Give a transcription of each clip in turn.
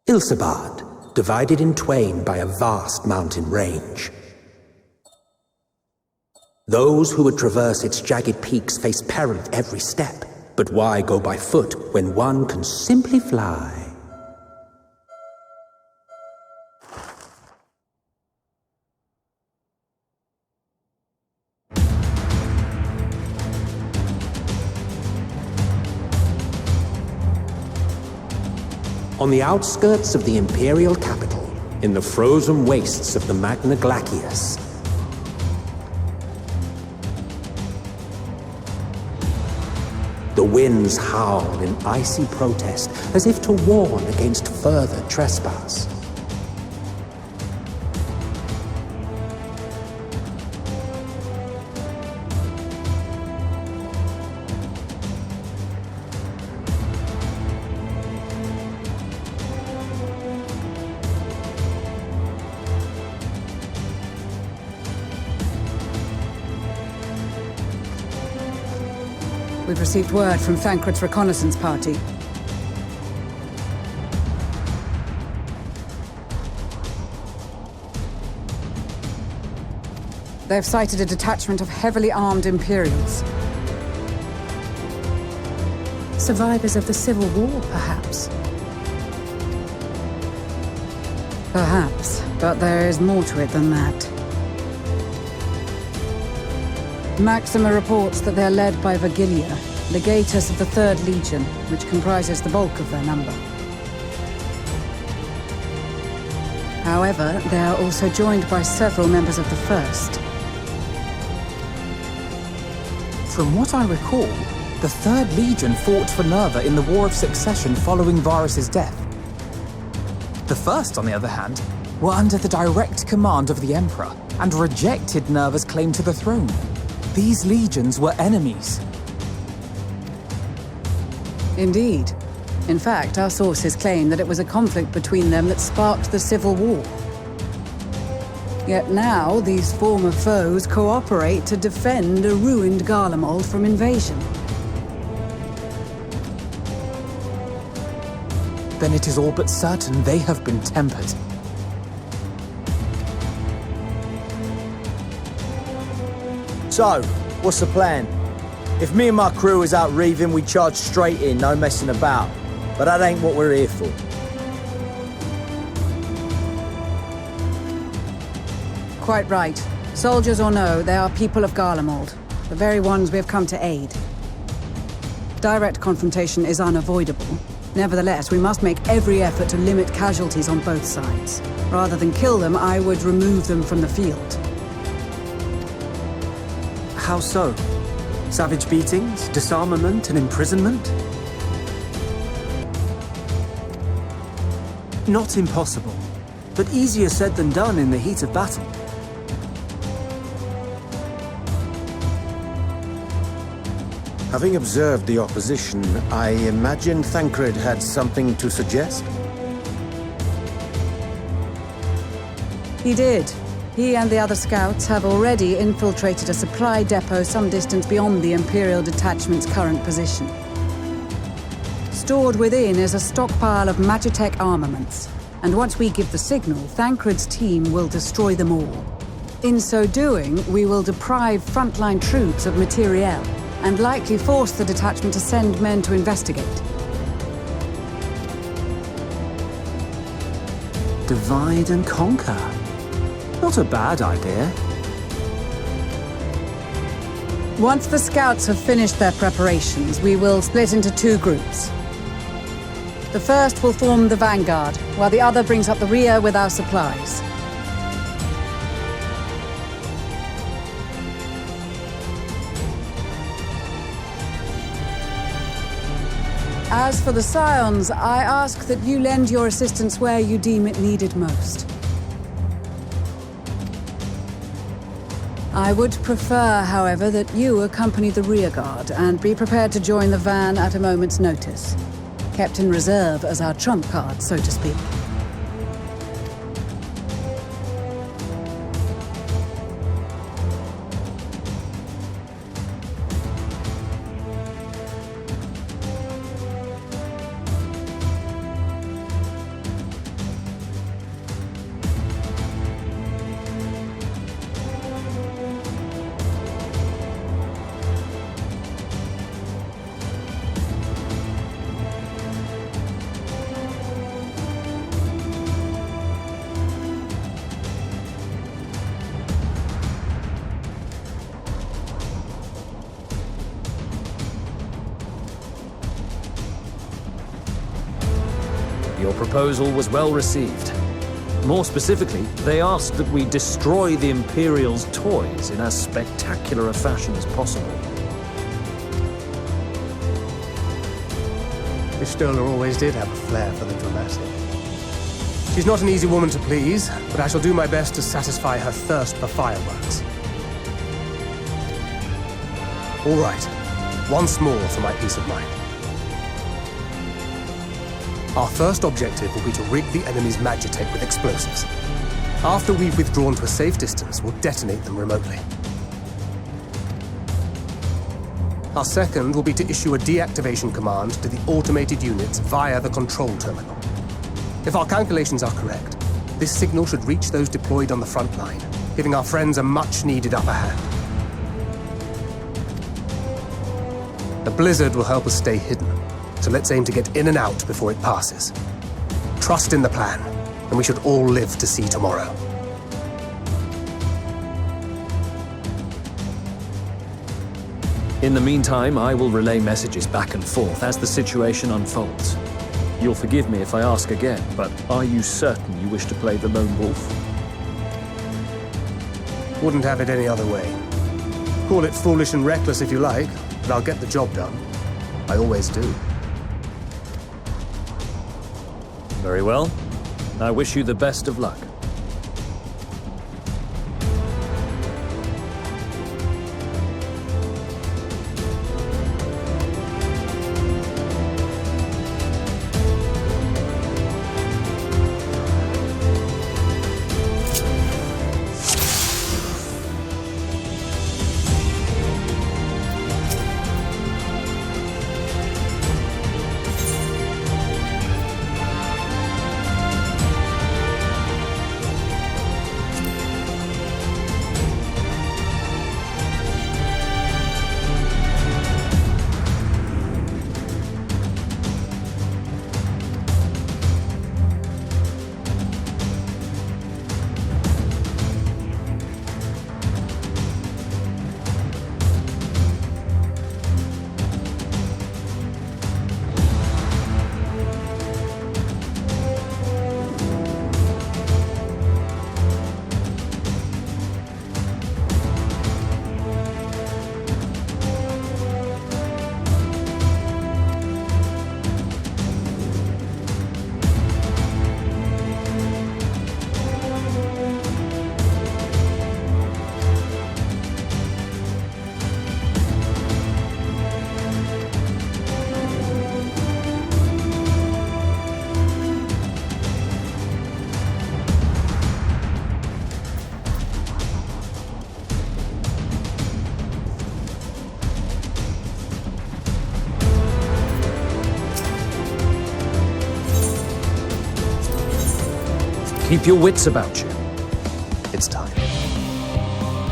Ilsabad, divided in twain by a vast mountain range. Those who would traverse its jagged peaks face peril at every step, but why go by foot when one can simply fly? On the outskirts of the imperial capital, in the frozen wastes of the Magna Glacius, the winds howl in icy protest as if to warn against further trespass. We've received word from Thancred's reconnaissance party. They've sighted a detachment of heavily armed Imperials. Survivors of the Civil War, perhaps? Perhaps, but there is more to it than that. Maxima reports that they are led by Vergilia, legatus of the 3rd Legion, which comprises the bulk of their number. However, they are also joined by several members of the 1st. From what I recall, the 3rd Legion fought for Nerva in the War of Succession following Varus's death. The 1st, on the other hand, were under the direct command of the Emperor and rejected Nerva's claim to the throne. These legions were enemies. Indeed. In fact, our sources claim that it was a conflict between them that sparked the Civil War. Yet now, these former foes cooperate to defend a ruined Garlemald from invasion. Then it is all but certain they have been tempered. So, what's the plan? If me and my crew is out reaving, we charge straight in, no messing about. But that ain't what we're here for. Quite right. Soldiers or no, they are people of Garlemald, the very ones we have come to aid. Direct confrontation is unavoidable. Nevertheless, we must make every effort to limit casualties on both sides. Rather than kill them, I would remove them from the field. How so? Savage beatings, disarmament, and imprisonment? Not impossible, but easier said than done in the heat of battle. Having observed the opposition, I imagine Thancred had something to suggest? He did. He and the other scouts have already infiltrated a supply depot some distance beyond the Imperial detachment's current position. Stored within is a stockpile of Magitech armaments, and once we give the signal, Thancred's team will destroy them all. In so doing, we will deprive frontline troops of materiel, and likely force the detachment to send men to investigate. Divide and conquer. Not a bad idea. Once the scouts have finished their preparations, we will split into 2 groups. The first will form the vanguard, while the other brings up the rear with our supplies. As for the Scions, I ask that you lend your assistance where you deem it needed most. I would prefer, however, that you accompany the rearguard and be prepared to join the van at a moment's notice. Kept in reserve as our trump card, so to speak. Your proposal was well received. More specifically, they asked that we destroy the Imperial's toys in as spectacular a fashion as possible. Miss Stoller always did have a flair for the dramatic. She's not an easy woman to please, but I shall do my best to satisfy her thirst for fireworks. All right, once more for my peace of mind. Our first objective will be to rig the enemy's Magitech with explosives. After we've withdrawn to a safe distance, we'll detonate them remotely. Our second will be to issue a deactivation command to the automated units via the control terminal. If our calculations are correct, this signal should reach those deployed on the front line, giving our friends a much-needed upper hand. The blizzard will help us stay hidden, so let's aim to get in and out before it passes. Trust in the plan, and we should all live to see tomorrow. In the meantime, I will relay messages back and forth as the situation unfolds. You'll forgive me if I ask again, but are you certain you wish to play the lone wolf? Wouldn't have it any other way. Call it foolish and reckless if you like, but I'll get the job done. I always do. Very well. I wish you the best of luck. Keep your wits about you. It's time.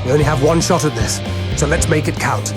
We only have one shot at this, so let's make it count.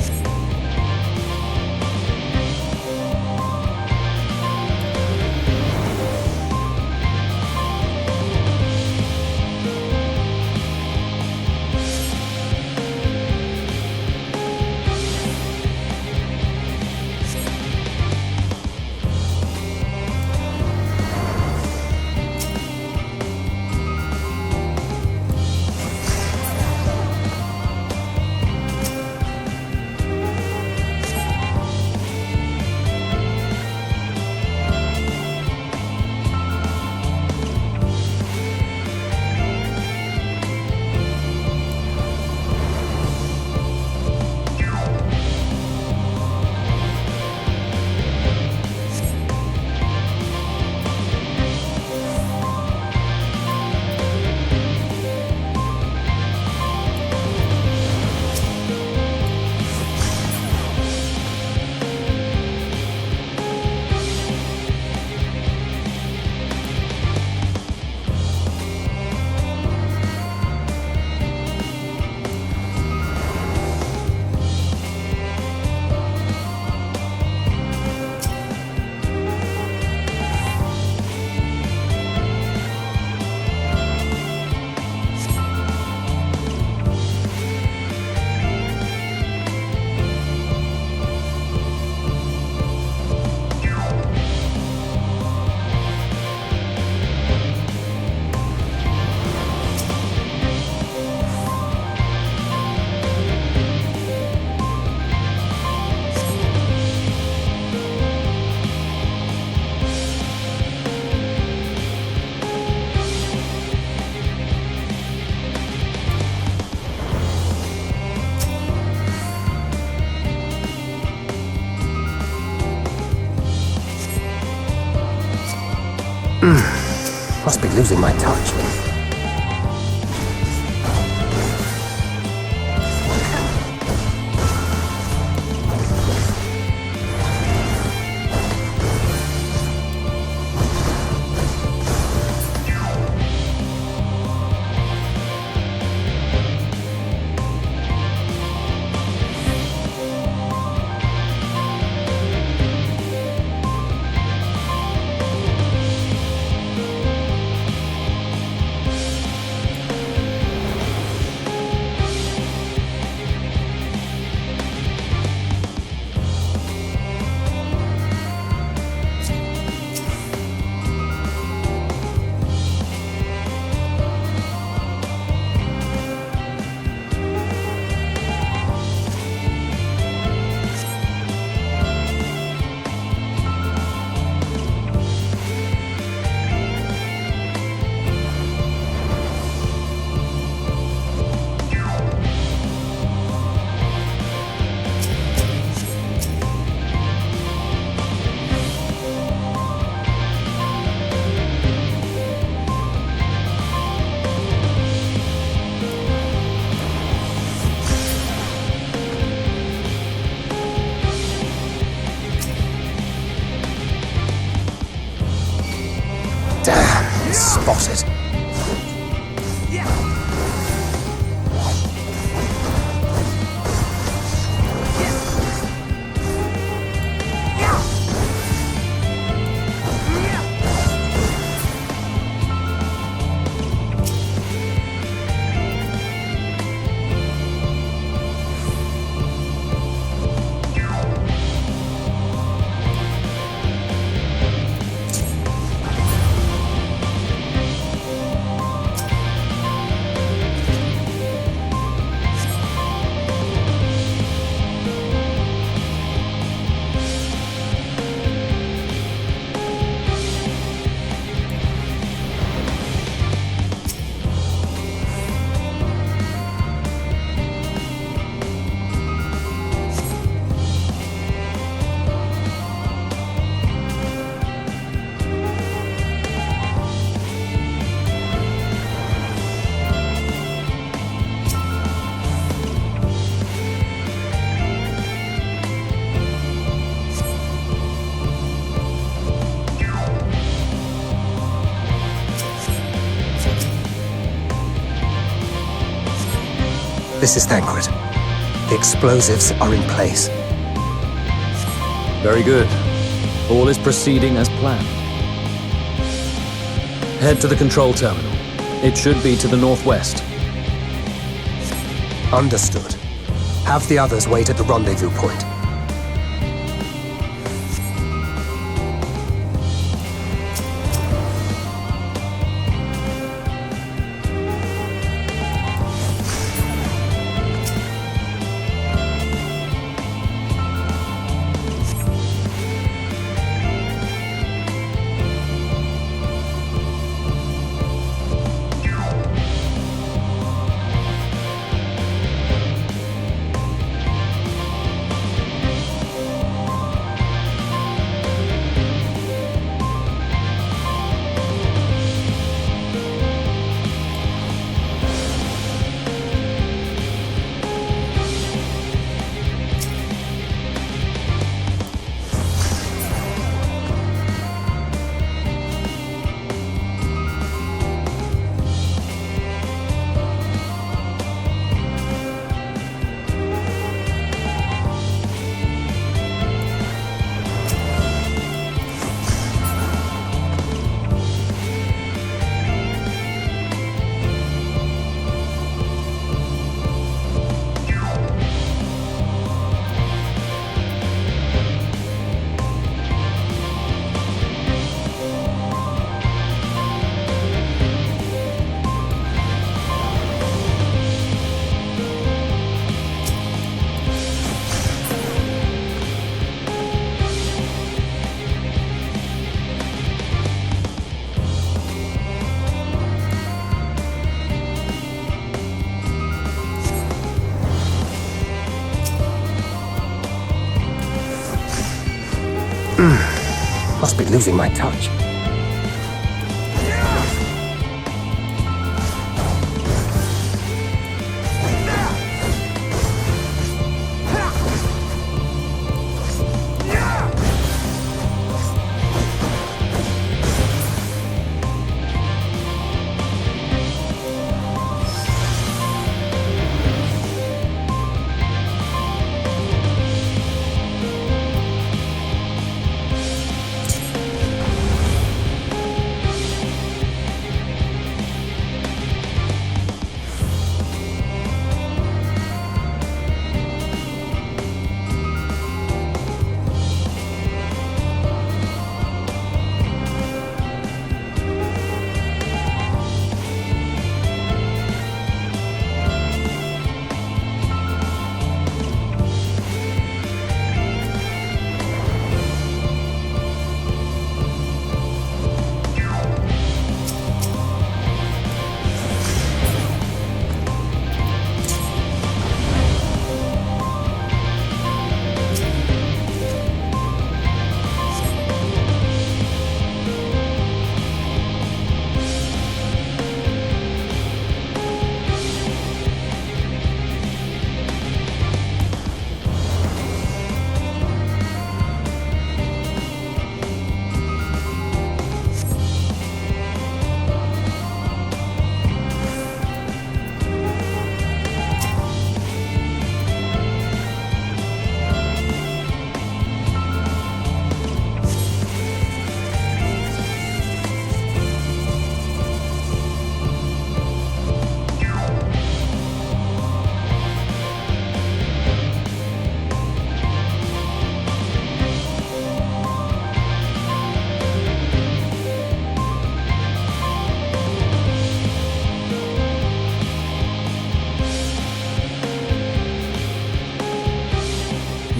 Must be losing my touch. Damn, spotted. This is Thancred. The explosives are in place. Very good. All is proceeding as planned. Head to the control terminal. It should be to the northwest. Understood. Have the others wait at the rendezvous point. Must be losing my touch.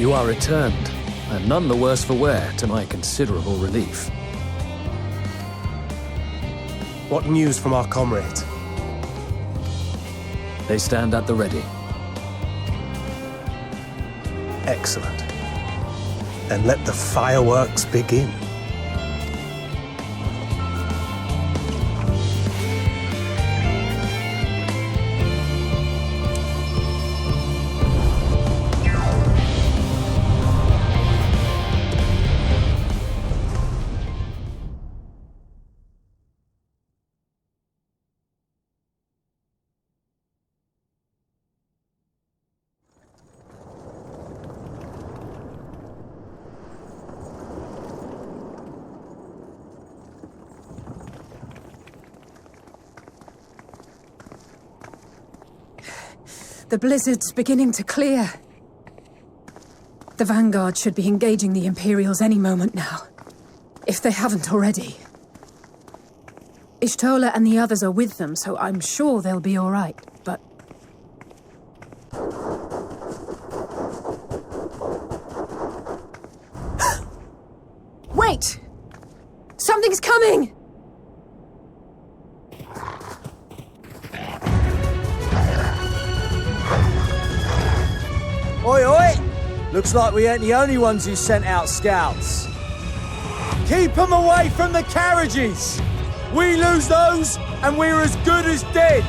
You are returned, and none the worse for wear, to my considerable relief. What news from our comrades? They stand at the ready. Excellent. Then let the fireworks begin. The blizzard's beginning to clear. The Vanguard should be engaging the Imperials any moment now, if they haven't already. Ishtola and the others are with them, so I'm sure they'll be all right, but... Wait! Something's coming! Oi, oi! Looks like we ain't the only ones who sent out scouts. Keep them away from the carriages! We lose those, and we're as good as dead!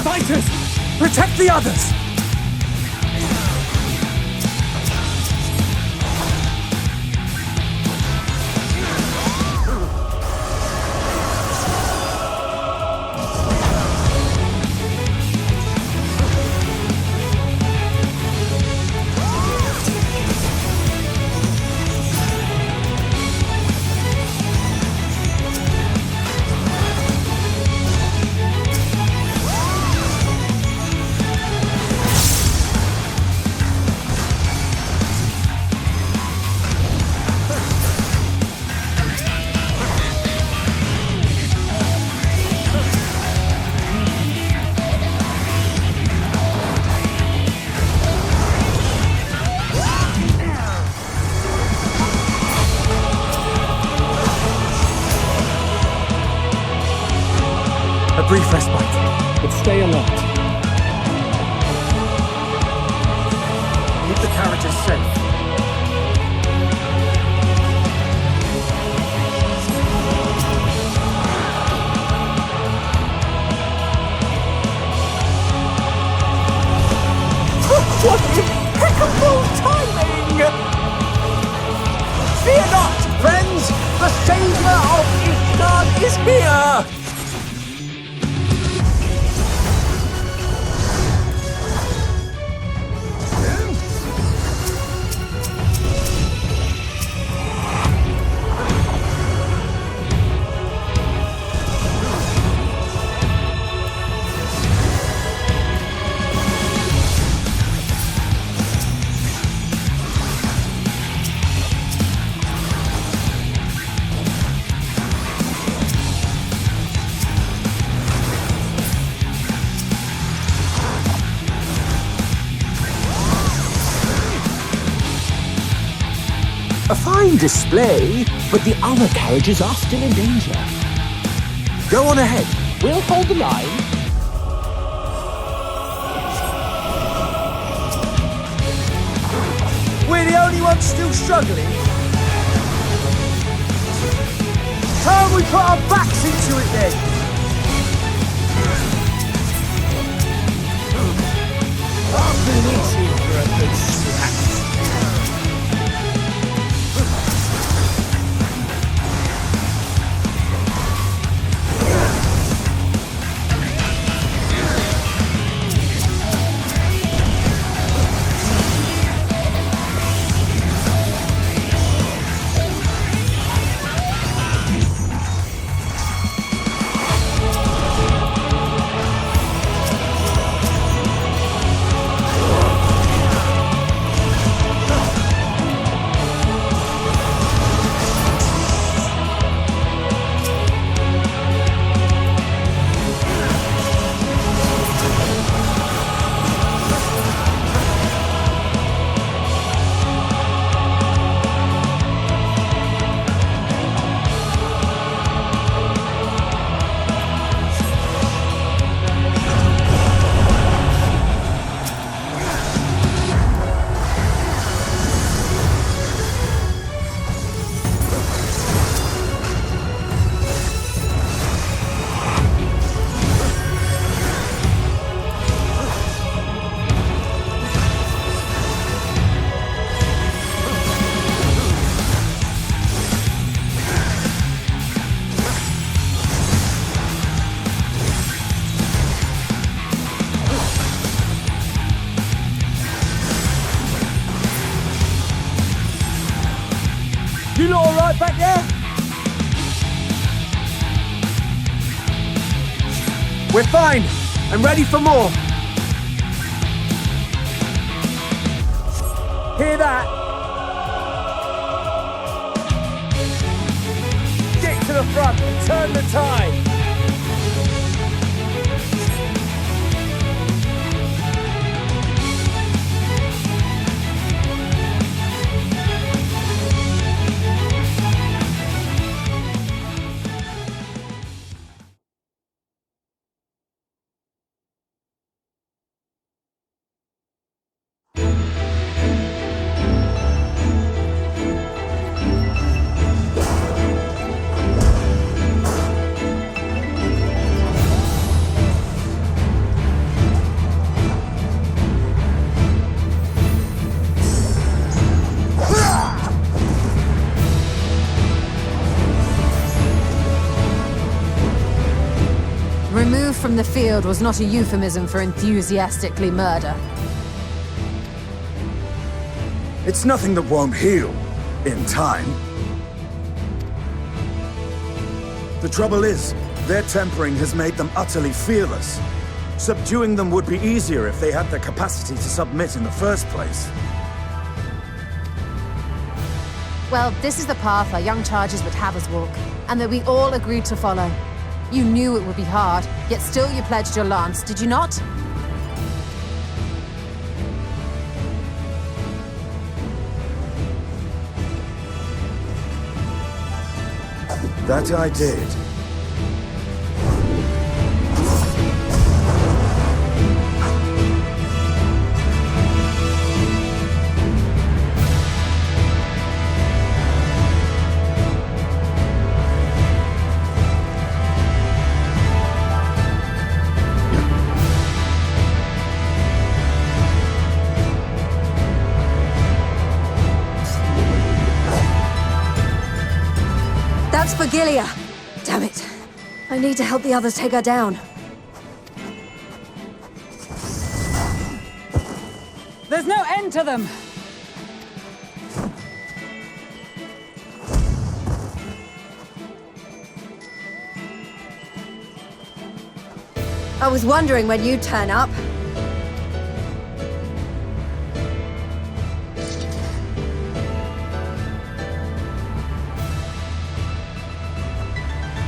Fighters! Protect the others! A brief respite, but stay alert. Keep the carriages safe. What impeccable timing! Fear not, friends! The Savior of Ishtar is here! A fine display, but the other carriages are still in danger. Go on ahead. We'll hold the line. We're the only ones still struggling. Time we put our backs into it then. I've been itching for a good slap. You lot alright back there? We're fine. I'm ready for more. Hear that? Stick to the front and turn the tide. Removed from the field was not a euphemism for enthusiastically murder. It's nothing that won't heal in time. The trouble is, their tempering has made them utterly fearless. Subduing them would be easier if they had the capacity to submit in the first place. Well, this is the path our young charges would have us walk, and that we all agreed to follow. You knew it would be hard, yet still you pledged your lance, did you not? That I did. That's Virgilia! Damn it. I need to help the others take her down. There's no end to them! I was wondering when you'd turn up.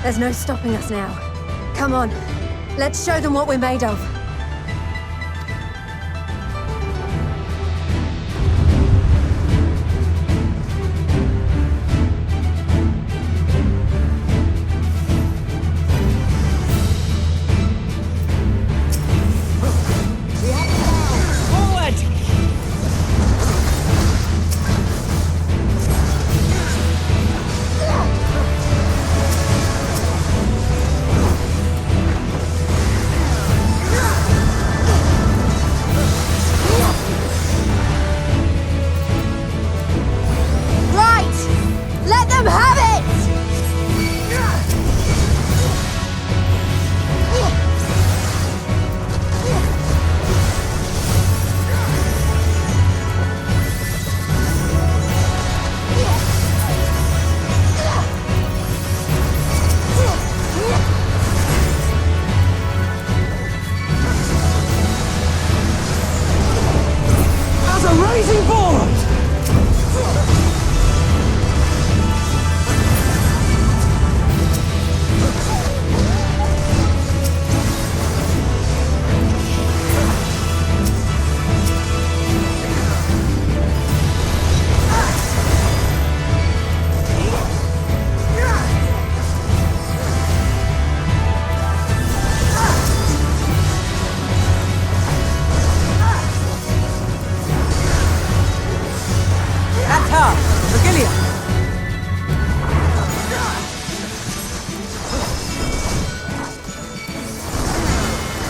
There's no stopping us now. Come on, let's show them what we're made of.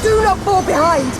Do not fall behind!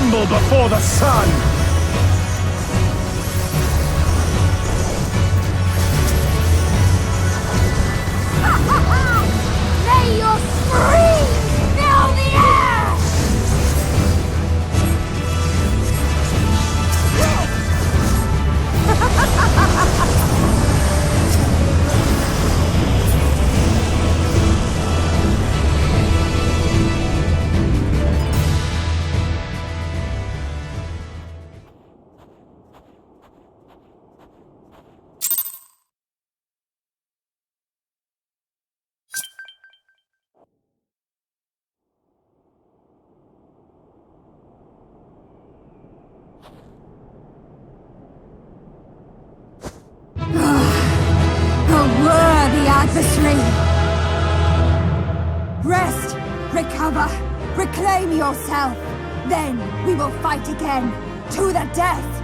tremble before the sun! May your screams fill the air! Adversary! Rest! Recover! Reclaim yourself! Then we will fight again! To the death!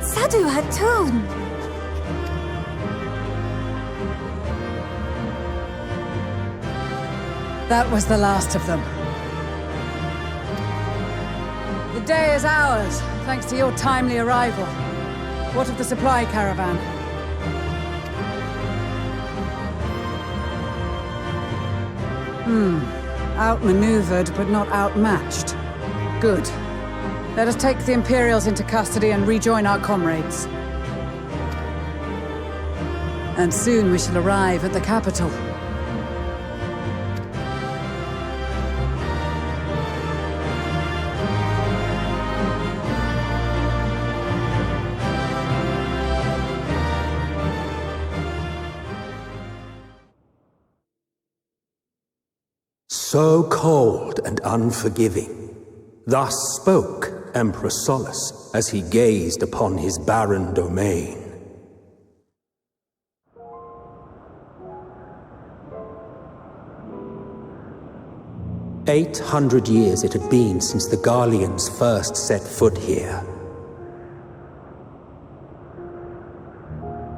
Sadu Hatun! That was the last of them. The day is ours, thanks to your timely arrival. What of the supply caravan? Outmaneuvered, but not outmatched. Good. Let us take the Imperials into custody and rejoin our comrades. And soon we shall arrive at the capital. So cold and unforgiving. Thus spoke Emperor Solus as he gazed upon his barren domain. "800 years it had been since the Garleans first set foot here.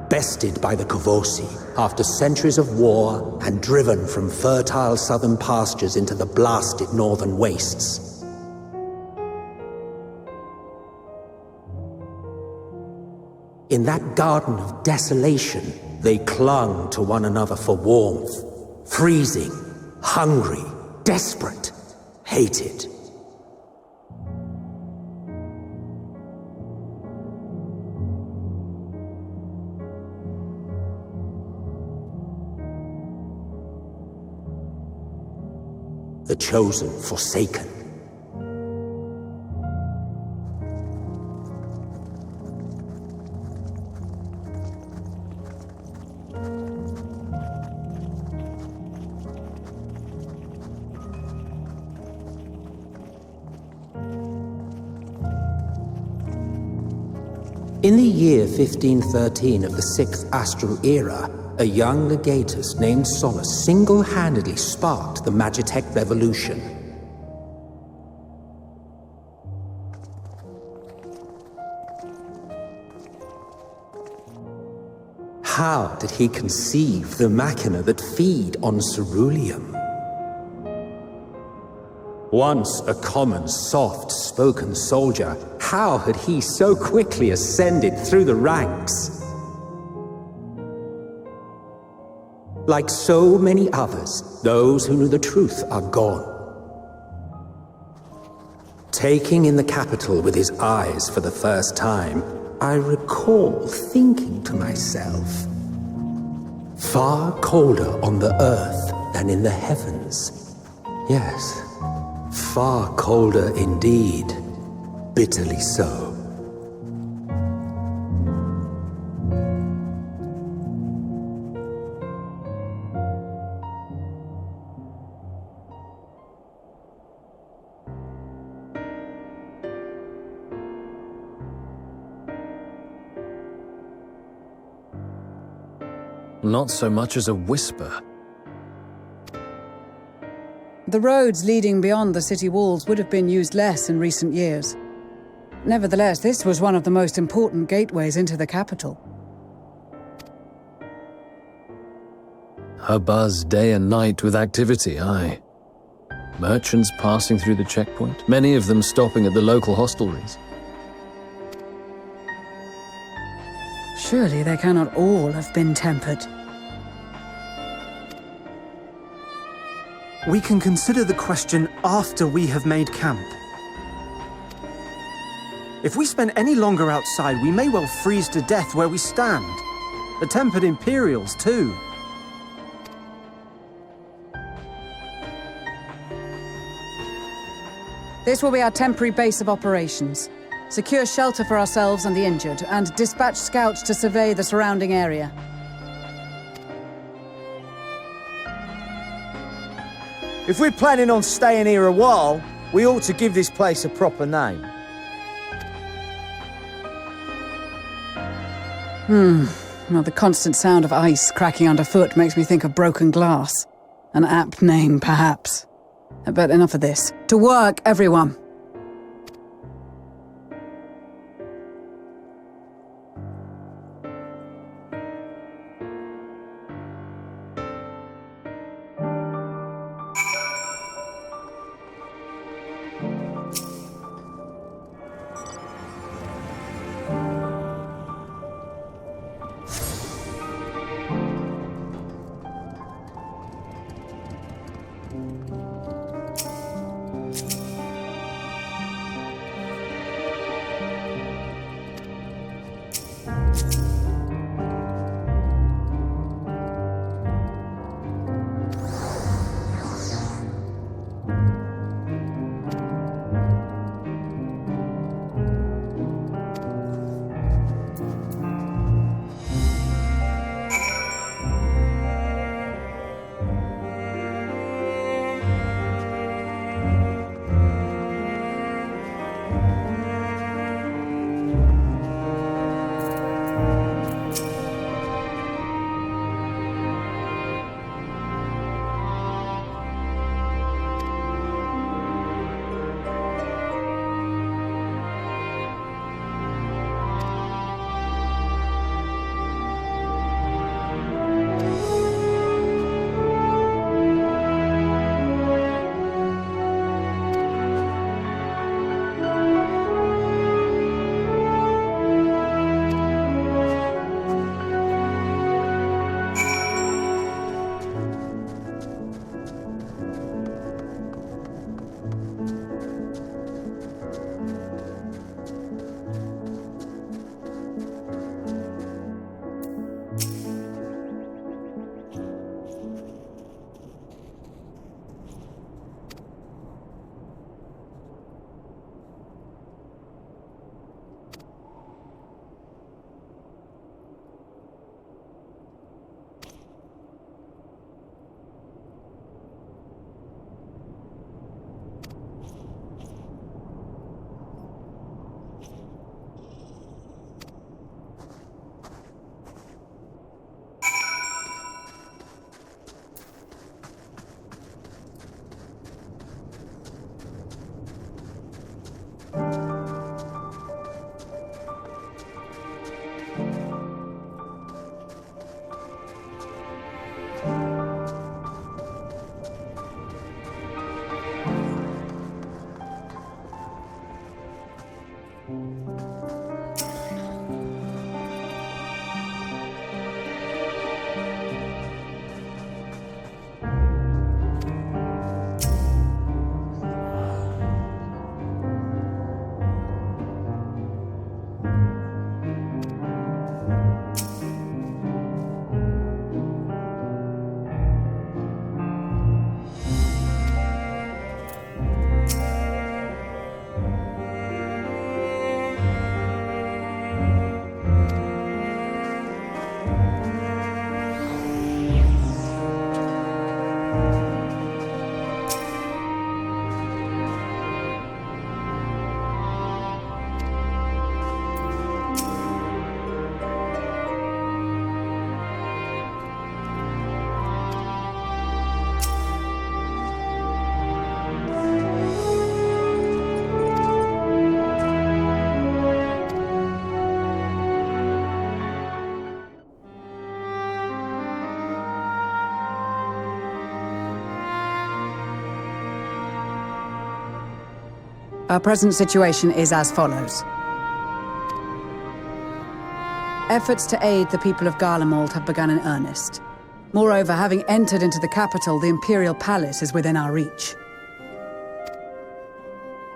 Bested by the Kavosi after centuries of war and driven from fertile southern pastures into the blasted northern wastes. In that garden of desolation, they clung to one another for warmth, freezing, hungry, desperate, hated. The chosen forsaken. In the year 1513 of the 6th Astral Era, a young legatus named Solus single-handedly sparked the Magitech Revolution. How did he conceive the machina that feed on ceruleum? Once a common, soft-spoken soldier, how had he so quickly ascended through the ranks? Like so many others, those who knew the truth are gone. Taking in the capital with his eyes for the first time, I recall thinking to myself, far colder on the earth than in the heavens. Yes, far colder indeed, bitterly so. Not so much as a whisper. The roads leading beyond the city walls would have been used less in recent years. Nevertheless, this was one of the most important gateways into the capital. A buzz day and night with activity, aye. Merchants passing through the checkpoint, many of them stopping at the local hostelries. Surely they cannot all have been tempered. We can consider the question after we have made camp. If we spend any longer outside, we may well freeze to death where we stand. The tempered Imperials, too. This will be our temporary base of operations. Secure shelter for ourselves and the injured, and dispatch scouts to survey the surrounding area. If we're planning on staying here a while, we ought to give this place a proper name. Well, the constant sound of ice cracking underfoot makes me think of broken glass. An apt name, perhaps. But enough of this. To work, everyone! Our present situation is as follows. Efforts to aid the people of Garlemald have begun in earnest. Moreover, having entered into the capital, the Imperial Palace is within our reach.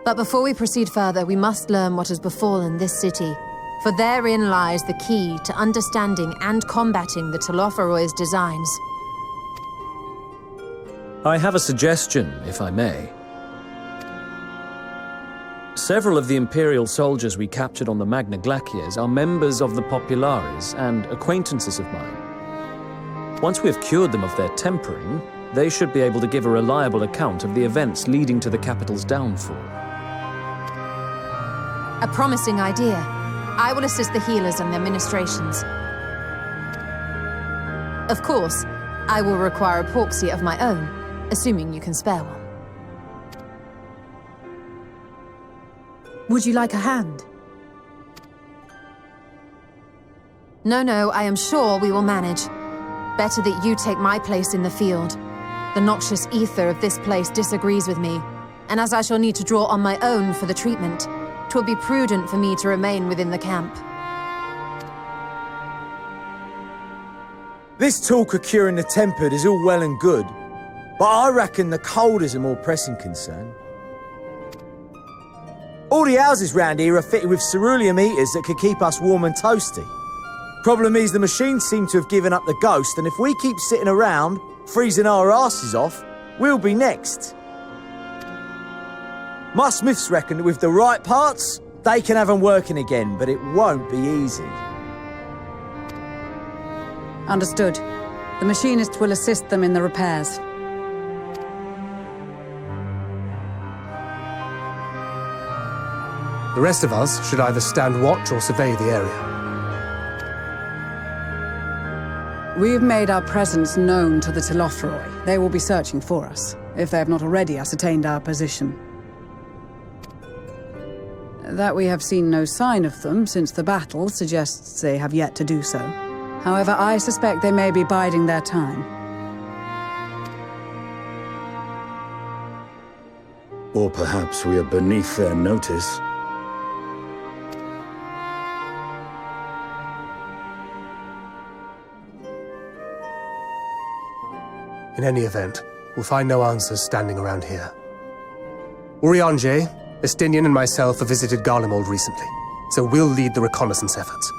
But before we proceed further, we must learn what has befallen this city, for therein lies the key to understanding and combating the Telophoroid's designs. I have a suggestion, if I may. Several of the Imperial soldiers we captured on the Magna Glaciers are members of the Populares and acquaintances of mine. Once we have cured them of their tempering, they should be able to give a reliable account of the events leading to the capital's downfall. A promising idea. I will assist the healers in their ministrations. Of course, I will require a porxie of my own, assuming you can spare one. Would you like a hand? No, I am sure we will manage. Better that you take my place in the field. The noxious ether of this place disagrees with me, and as I shall need to draw on my own for the treatment, 'twill be prudent for me to remain within the camp. This talk of curing the tempered is all well and good, but I reckon the cold is a more pressing concern. All the houses round here are fitted with ceruleum heaters that could keep us warm and toasty. Problem is, the machines seem to have given up the ghost, and if we keep sitting around, freezing our asses off, we'll be next. My smiths reckon that with the right parts, they can have them working again, but it won't be easy. Understood. The machinists will assist them in the repairs. The rest of us should either stand watch or survey the area. We've made our presence known to the Telophoroi. They will be searching for us, if they have not already ascertained our position. That we have seen no sign of them since the battle suggests they have yet to do so. However, I suspect they may be biding their time. Or perhaps we are beneath their notice. In any event, we'll find no answers standing around here. Urianger, Estinian and myself have visited Garlemald recently, so we'll lead the reconnaissance efforts.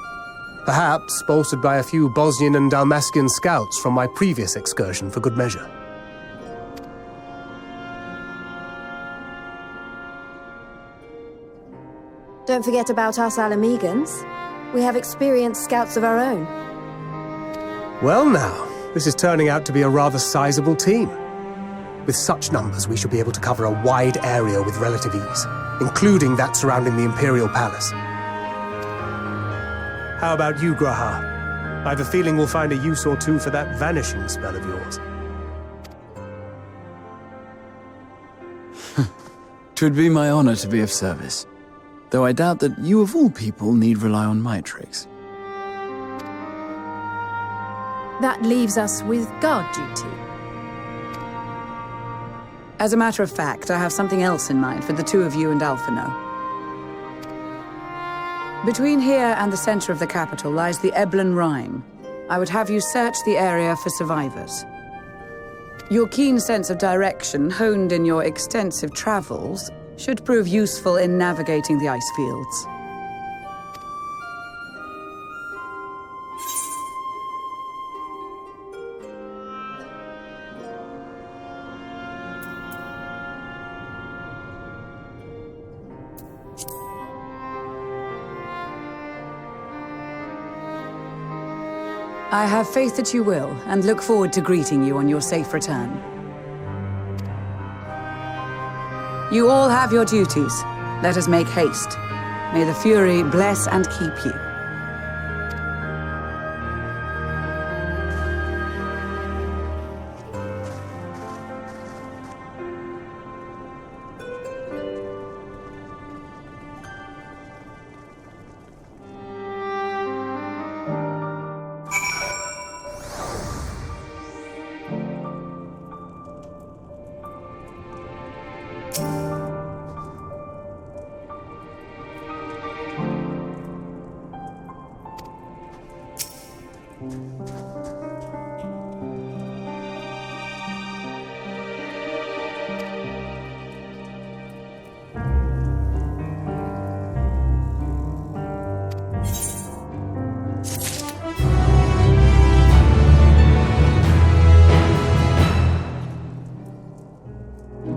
Perhaps bolstered by a few Bosnian and Dalmatian scouts from my previous excursion for good measure. Don't forget about us Alamegans. We have experienced scouts of our own. Well now, this is turning out to be a rather sizable team. With such numbers, we should be able to cover a wide area with relative ease, including that surrounding the Imperial Palace. How about you, Graha? I have a feeling we'll find a use or two for that vanishing spell of yours. 'Twould be my honor to be of service, though I doubt that you of all people need rely on my tricks. That leaves us with guard duty. As a matter of fact, I have something else in mind for the two of you and Alphino. Between here and the center of the capital lies the Eblan Rhine. I would have you search the area for survivors. Your keen sense of direction, honed in your extensive travels, should prove useful in navigating the ice fields. I have faith that you will, and look forward to greeting you on your safe return. You all have your duties. Let us make haste. May the Fury bless and keep you.